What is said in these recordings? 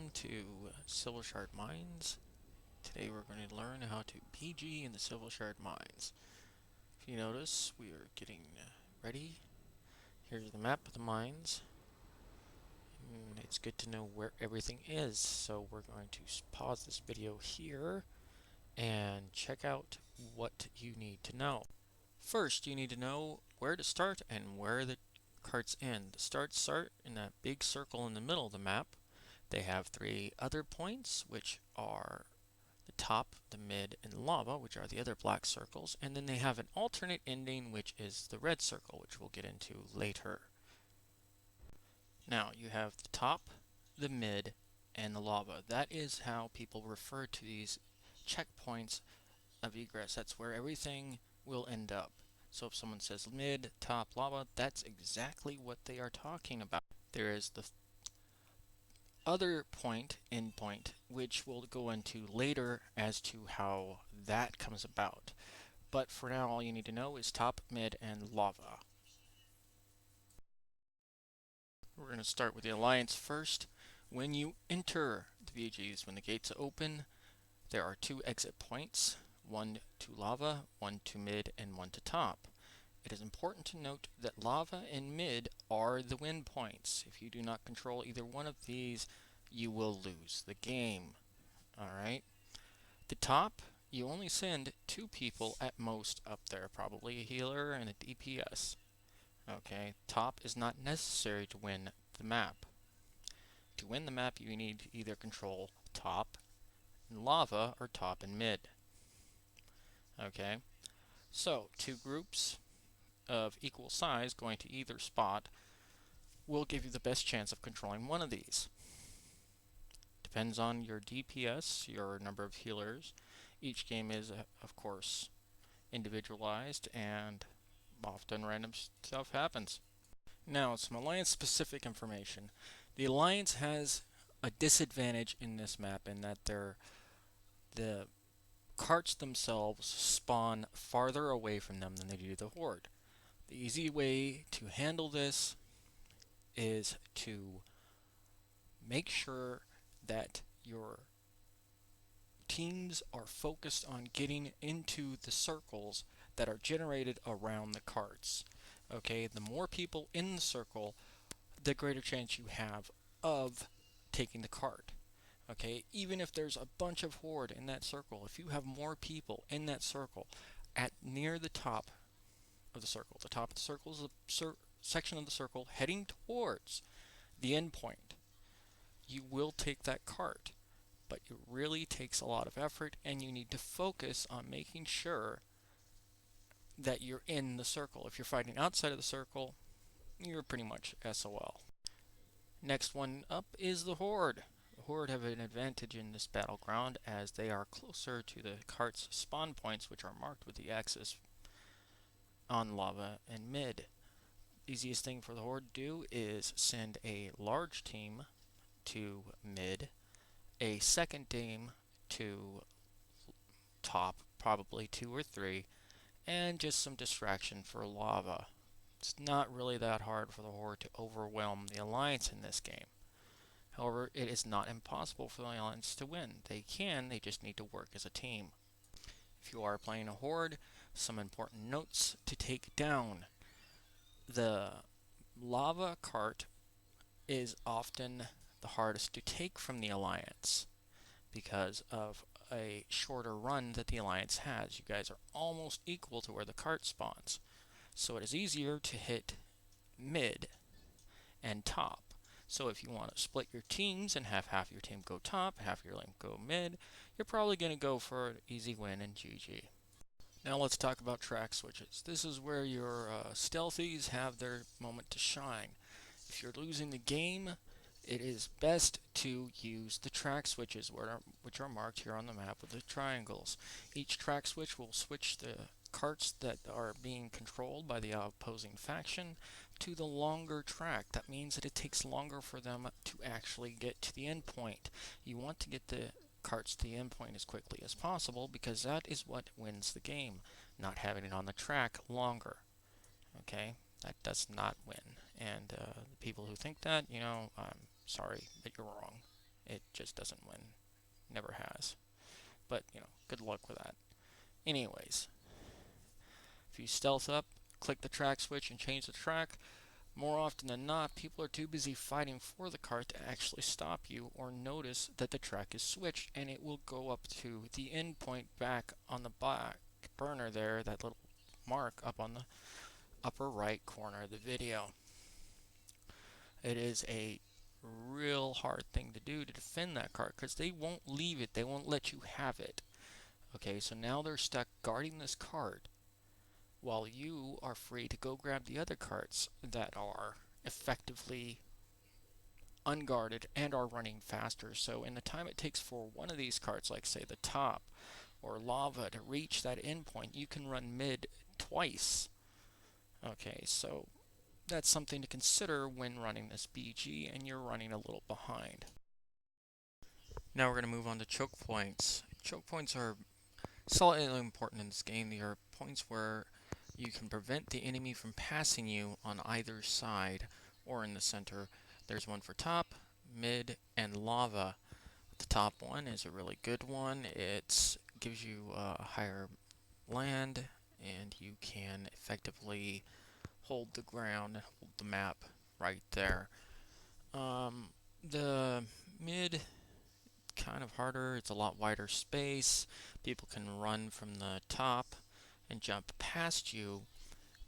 welcome to Silvershard Mines. Today we're going to learn how to PG in the Silvershard Mines. If you notice, we are getting ready. Here's the map of the mines. It's good to know where everything is, so we're going to pause this video here and check out what you need to know. First, you need to know where to start and where the carts end. The start in that big circle in the middle of the map. They have three other points, which are the top, the mid, and lava, which are the other black circles. And then they have an alternate ending, which is the red circle, which we'll get into later. Now, you have the top, the mid, and the lava. That is how people refer to these checkpoints of egress. That's where everything will end up. So if someone says mid, top, lava, that's exactly what they are talking about. There is the other point, endpoint, which we'll go into later as to how that comes about. But for now, all you need to know is top, mid, and lava. We're going to start with the alliance first. When you enter the VGs, when the gates open, there are two exit points, one to lava, one to mid, and one to top. It is important to note that lava and mid are the win points. If you do not control either one of these, you will lose the game. Alright? The top, you only send two people at most up there, probably a healer and a DPS. Okay, top is not necessary to win the map. To win the map, you need to either control top and lava or top and mid. Okay, so two groups of equal size going to either spot will give you the best chance of controlling one of these. Depends on your DPS, your number of healers. Each game is, of course, individualized, and often random stuff happens. Now, some Alliance-specific information. The Alliance has a disadvantage in this map in that the carts themselves spawn farther away from them than they do the Horde. The easy way to handle this is to make sure that your teams are focused on getting into the circles that are generated around the carts. Okay, the more people in the circle, the greater chance you have of taking the cart. Okay, even if there's a bunch of horde in that circle, if you have more people in that circle at near the top of the circle, the top of the circle is a section of the circle heading towards the end point, you will take that cart. But it really takes a lot of effort, and you need to focus on making sure that you're in the circle. If you're fighting outside of the circle, you're pretty much SOL. Next one up is the Horde. The Horde have an advantage in this battleground as they are closer to the cart's spawn points, which are marked with the axis on lava and mid. Easiest thing for the Horde to do is send a large team to mid, a second team to top, probably 2 or 3, and just some distraction for lava. It's not really that hard for the Horde to overwhelm the Alliance in this game. However, it is not impossible for the Alliance to win. They just need to work as a team. If you are playing a Horde, some important notes to take down. The lava cart is often the hardest to take from the Alliance because of a shorter run that the Alliance has. You guys are almost equal to where the cart spawns. So it is easier to hit mid and top. So if you want to split your teams and have half your team go top, half your team go mid, you're probably going to go for an easy win in GG. Now let's talk about track switches. This is where your stealthies have their moment to shine. If you're losing the game, it is best to use the track switches, which are marked here on the map with the triangles. Each track switch will switch the carts that are being controlled by the opposing faction to the longer track. That means that it takes longer for them to actually get to the end point. You want to get the carts to the end point as quickly as possible because that is what wins the game, not having it on the track longer. Okay, that does not win. And the people who think that, I'm sorry, but you're wrong. It just doesn't win. Never has. But, good luck with that. Anyways, if you stealth up, click the track switch and change the track, more often than not, people are too busy fighting for the cart to actually stop you or notice that the track is switched, and it will go up to the end point back on the back burner there, that little mark up on the upper right corner of the video. It is a real hard thing to do to defend that cart because they won't leave it. They won't let you have it. Okay, so now they're stuck guarding this cart while you are free to go grab the other carts that are effectively unguarded and are running faster. So in the time it takes for one of these carts, like say the top or lava, to reach that endpoint, you can run mid twice. Okay, so that's something to consider when running this BG and you're running a little behind. Now we're going to move on to choke points. Choke points are slightly important in this game. They are points where you can prevent the enemy from passing you on either side or in the center. There's one for top, mid, and lava. The top one is a really good one. It gives you higher land, and you can effectively hold the ground, hold the map right there. The mid, kind of harder. It's a lot wider space. People can run from the top and jump past you,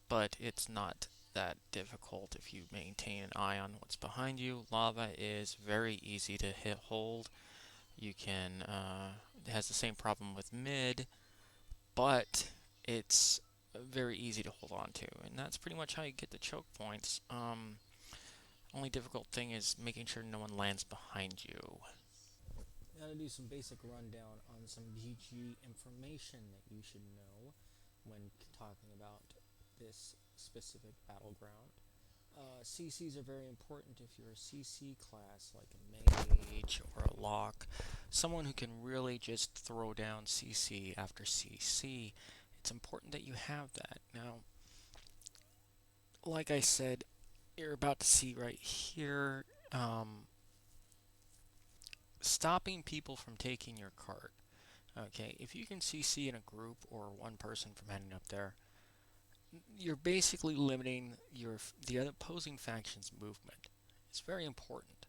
but it's not that difficult if you maintain an eye on what's behind you. Lava is very easy to hold. You can, it has the same problem with mid, but it's very easy to hold on to, and that's pretty much how you get the choke points. Only difficult thing is making sure no one lands behind you. Now to do some basic rundown on some BG information that you should know when talking about this specific battleground. CCs are very important if you're a CC class like a mage or a lock, someone who can really just throw down CC after CC. It's important that you have that. Now, like I said, you're about to see right here, stopping people from taking your cart. Okay, if you can CC in a group or one person from heading up there, you're basically limiting the other opposing faction's movement. It's very important.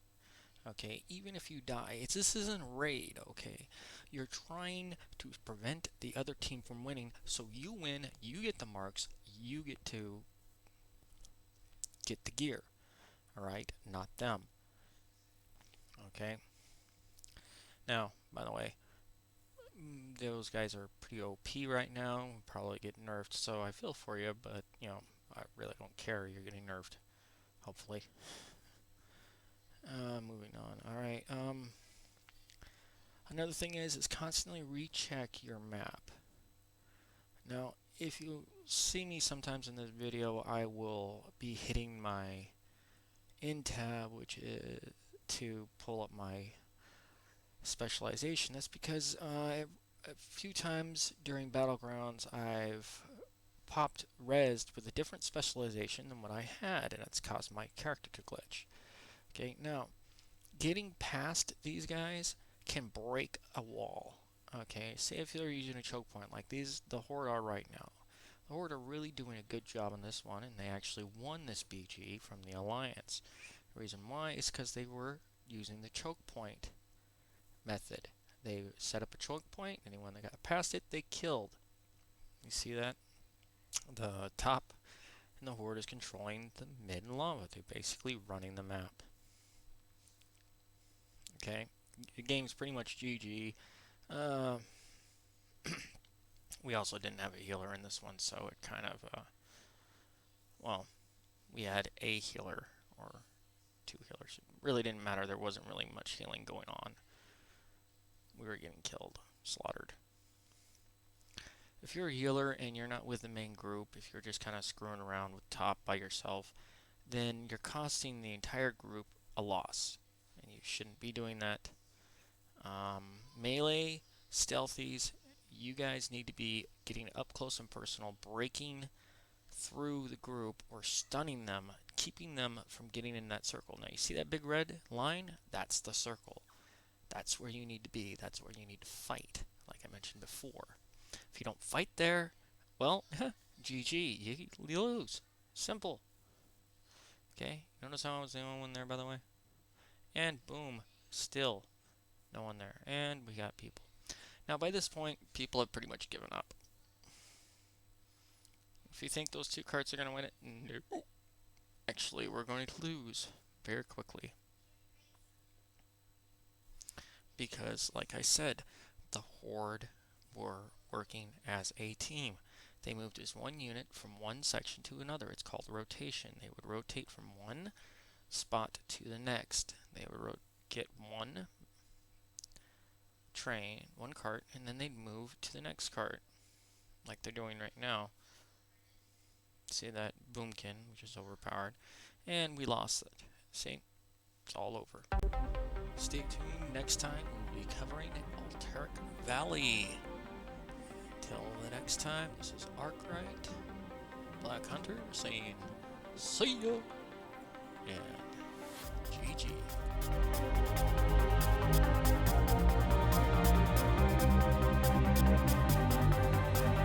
Okay, even if you die, this isn't a raid. Okay, you're trying to prevent the other team from winning, so you win, you get the marks, you get to get the gear. All right, not them. Okay. Now, by the way, those guys are pretty OP right now. Probably get nerfed, so I feel for you, but I really don't care. You're getting nerfed, hopefully. Moving on. All right. Another thing is constantly recheck your map. Now, if you see me sometimes in this video, I will be hitting my N tab, which is to pull up my specialization. That's because a few times during Battlegrounds, I've popped rezzed with a different specialization than what I had, and it's caused my character to glitch. Okay, now, getting past these guys can break a wall. Okay, say if they're using a choke point like the Horde are right now. The Horde are really doing a good job on this one, and they actually won this BG from the Alliance. The reason why is because they were using the choke point method. They set up a choke point, anyone that got past it, they killed. You see that? The top and the Horde is controlling the mid and lava. They're basically running the map. Okay, the game's pretty much GG. We also didn't have a healer in this one, so it kind of, well, we had a healer or two healers. It really didn't matter. There wasn't really much healing going on. We were getting killed, slaughtered. If you're a healer and you're not with the main group, if you're just kind of screwing around with top by yourself, then you're costing the entire group a loss, and you shouldn't be doing that. Melee, stealthies, you guys need to be getting up close and personal, breaking through the group or stunning them, keeping them from getting in that circle. Now you see that big red line? That's the circle. That's where you need to be. That's where you need to fight, like I mentioned before. If you don't fight there, well, GG, you lose. Simple. Okay, notice how I was the only one there, by the way? And boom, still no one there. And we got people. Now, by this point, people have pretty much given up. If you think those two cards are going to win it, no. Actually, we're going to lose very quickly. Because, like I said, the Horde were working as a team. They moved as one unit from one section to another. It's called rotation. They would rotate from one spot to the next. They would get one train, one cart, and then they'd move to the next cart, like they're doing right now. See that Boomkin, which is overpowered, and we lost it. See, it's all over. Stay tuned. Next time we'll be covering Alteric Valley. Till the next time, this is Arkwright, Black Hunter, saying see ya, and